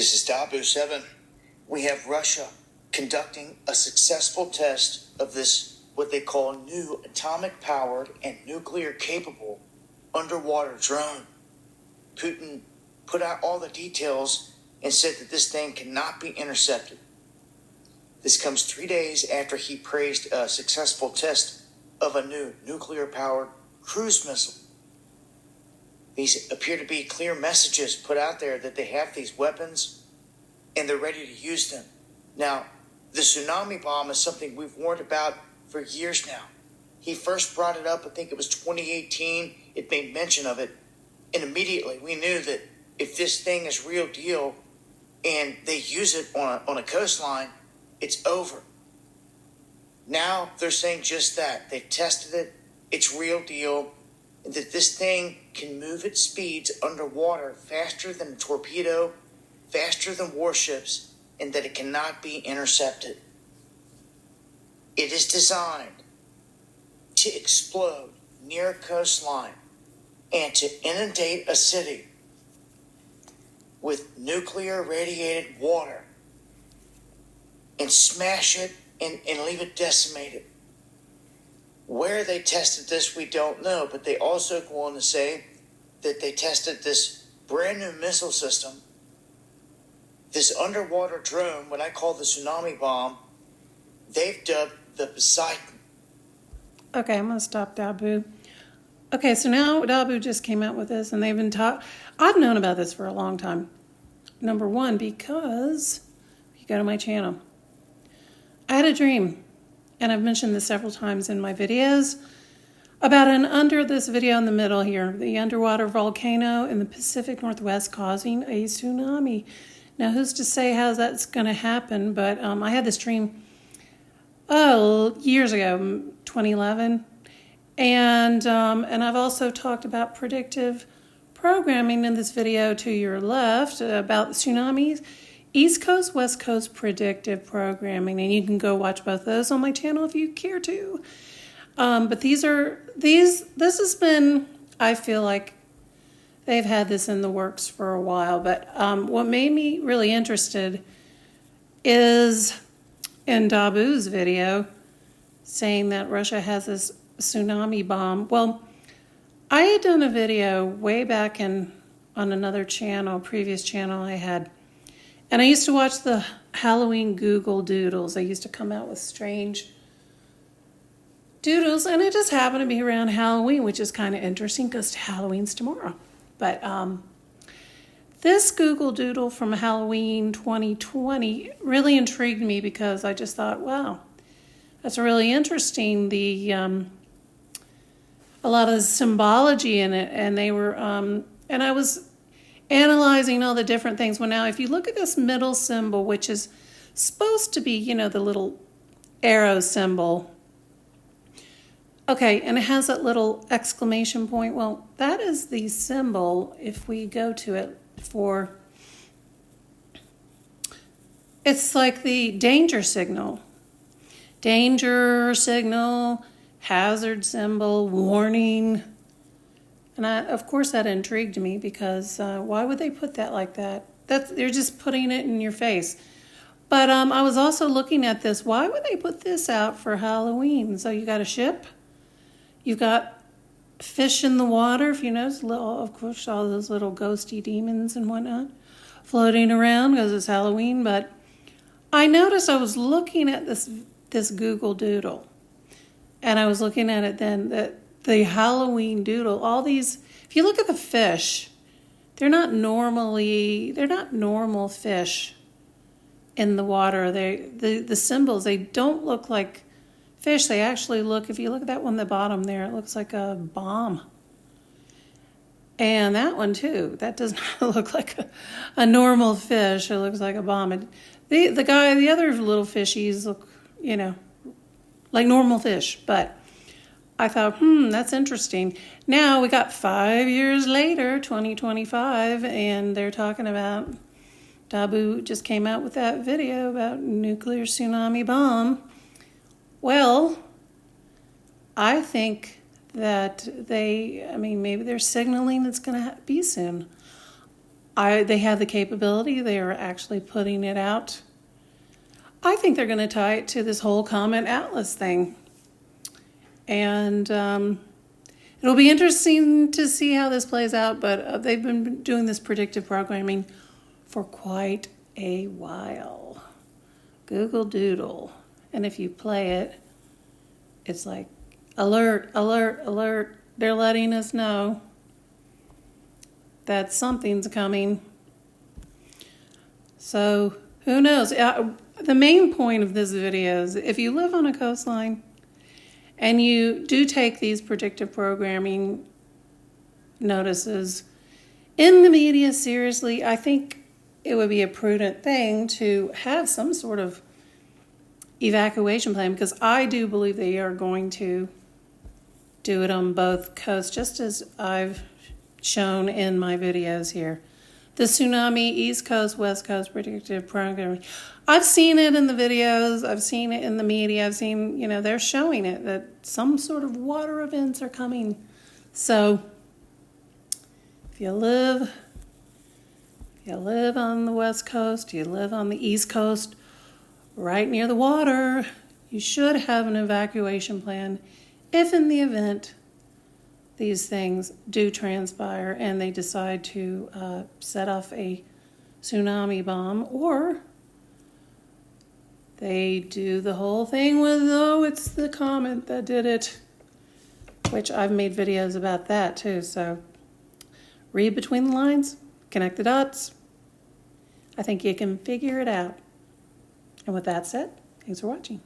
This is Dabu 7. We have Russia conducting a successful test of this, what they call new atomic-powered and nuclear-capable underwater drone. Putin put out all the details and said that this thing cannot be intercepted. This comes 3 days after he praised a successful test of a new nuclear-powered cruise missile. These appear to be clear messages put out there that they have these weapons and they're ready to use them. Now, the tsunami bomb is something we've warned about for years now. He first brought it up, I think it was 2018. It made mention of it. And immediately we knew that if this thing is real deal and they use it on a coastline, it's over. Now they're saying just that. They tested it. It's real deal. And that this thing can move at speeds underwater faster than a torpedo, faster than warships, and that it cannot be intercepted. It is designed to explode near a coastline and to inundate a city with nuclear radiated water and smash it and leave it decimated. Where they tested this, we don't know, but they also go on to say that they tested this brand new missile system, this underwater drone, what I call the tsunami bomb, they've dubbed the Poseidon. Okay, I'm going to stop Dabu. Okay, so now Dabu just came out with this, and they've been I've known about this for a long time. Number one, because if you go to my channel, I had a dream, and I've mentioned this several times in my videos, about under this video in the middle here, the underwater volcano in the Pacific Northwest causing a tsunami. Now, who's to say how that's going to happen? But I had this dream, years ago, 2011. And I've also talked about predictive programming in this video to your left about tsunamis. East Coast, West Coast predictive programming, and you can go watch both those on my channel if you care to. But this has been, I feel like they've had this in the works for a while. But what made me really interested is in Dabu's video saying that Russia has this tsunami bomb. Well, I had done a video way back on another channel, previous channel I had. And I used to watch the Halloween Google Doodles. They used to come out with strange doodles, and it just happened to be around Halloween, which is kind of interesting because Halloween's tomorrow. But this Google Doodle from Halloween 2020 really intrigued me because I just thought, wow, that's really interesting. A lot of the symbology in it, and they were, and I was analyzing all the different things. Well, now, if you look at this middle symbol, which is supposed to be, the little arrow symbol. Okay, and it has that little exclamation point. Well, that is the symbol, if we go to it, it's like the danger signal. Danger signal, hazard symbol, warning. And of course that intrigued me because why would they put that like that? They're just putting it in your face. But I was also looking at this. Why would they put this out for Halloween? So you got a ship. You've got fish in the water. If you notice, of course, all those little ghosty demons and whatnot floating around because it's Halloween. But I noticed I was looking at this Google Doodle. And I was looking at it then that the Halloween doodle, all these, if you look at the fish, they're not normal fish in the water. The symbols, they don't look like fish. They actually look, if you look at that one at the bottom there, it looks like a bomb. And that one too, that does not look like a normal fish. It looks like a bomb. The other little fishies look, like normal fish, but I thought, that's interesting. Now we got 5 years later, 2025, and they're talking about, Dabu just came out with that video about nuclear tsunami bomb. Well, I think that maybe they're signaling it's going to be soon. They have the capability. They are actually putting it out. I think they're going to tie it to this whole Comet Atlas thing. And it'll be interesting to see how this plays out, but they've been doing this predictive programming for quite a while. Google Doodle. And if you play it, it's like, alert, alert, alert. They're letting us know that something's coming. So who knows? The main point of this video is if you live on a coastline and you do take these predictive programming notices in the media seriously, I think it would be a prudent thing to have some sort of evacuation plan, because I do believe they are going to do it on both coasts, just as I've shown in my videos here. The tsunami, East Coast, West Coast predictive programming. I've seen it in the videos. I've seen it in the media. I've seen, they're showing it that some sort of water events are coming. So if you live on the West Coast, you live on the East Coast, right near the water, you should have an evacuation plan if in the event these things do transpire and they decide to set off a tsunami bomb, or they do the whole thing with, it's the comet that did it, which I've made videos about that too. So read between the lines, connect the dots. I think you can figure it out. And with that said, thanks for watching.